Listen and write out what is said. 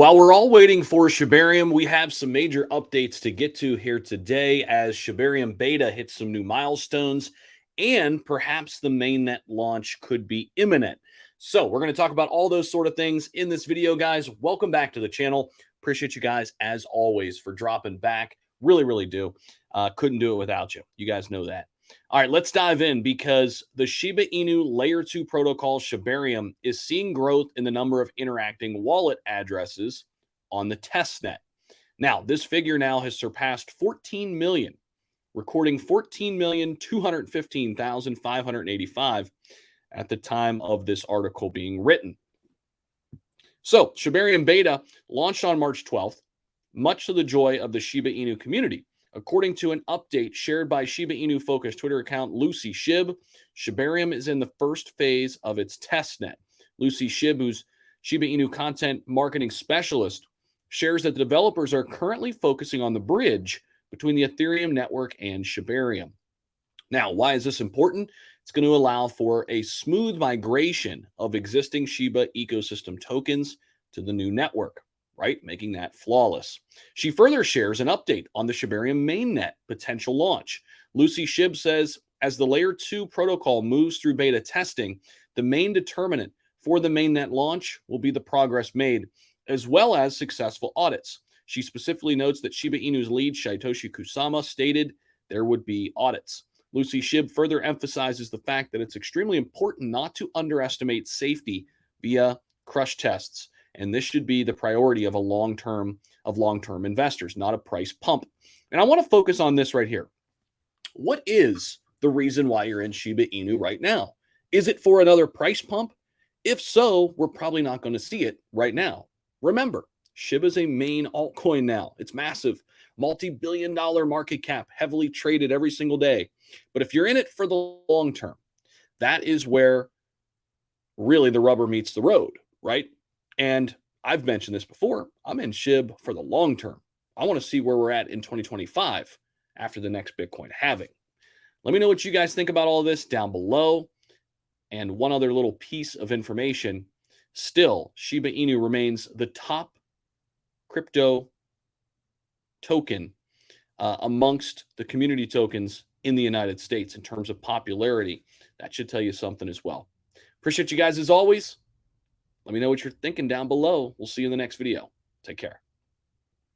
While we're all waiting for Shibarium, we have some major updates to get to here today as Shibarium beta hits some new milestones and perhaps the mainnet launch could be imminent. So we're going to talk about all those sort of things in this video, guys. Welcome back to the channel. Appreciate you guys, as always, for dropping back. Really, really do. Couldn't do it without you. You guys know that. All right, let's dive in because the Shiba Inu Layer 2 protocol Shibarium is seeing growth in the number of interacting wallet addresses on the testnet. Now, this figure now has surpassed 14 million, recording 14,215,585 at the time of this article being written. So, Shibarium beta launched on March 12th, much to the joy of the Shiba Inu community. According to an update shared by Shiba Inu focused Twitter account Lucy Shib, Shibarium is in the first phase of its testnet. Lucy Shib, who's Shiba Inu content marketing specialist, shares that the developers are currently focusing on the bridge between the Ethereum network and Shibarium. Now, why is this important? It's going to allow for a smooth migration of existing Shiba ecosystem tokens to the new network, right? Making that flawless. She further shares an update on the Shibarium mainnet potential launch. Lucy Shib says, as the Layer 2 protocol moves through beta testing, the main determinant for the mainnet launch will be the progress made, as well as successful audits. She specifically notes that Shiba Inu's lead, Satoshi Kusama, stated there would be audits. Lucy Shib further emphasizes the fact that it's extremely important not to underestimate safety via crush tests. And this should be the priority of long-term investors, not a price pump. And I want to focus on this right here. What is the reason why you're in Shiba Inu right now? Is it for another price pump? If so, we're probably not going to see it right now. Remember, Shiba is a main altcoin now. It's massive, multi-billion-dollar market cap, heavily traded every single day. But if you're in it for the long term, that is where really the rubber meets the road, right? And I've mentioned this before. I'm in SHIB for the long term. I want to see where we're at in 2025 after the next Bitcoin halving. Let me know what you guys think about all this down below. And one other little piece of information. Still, Shiba Inu remains the top crypto token amongst the community tokens in the United States in terms of popularity. That should tell you something as well. Appreciate you guys as always. Let me know what you're thinking down below. We'll see you in the next video. Take care.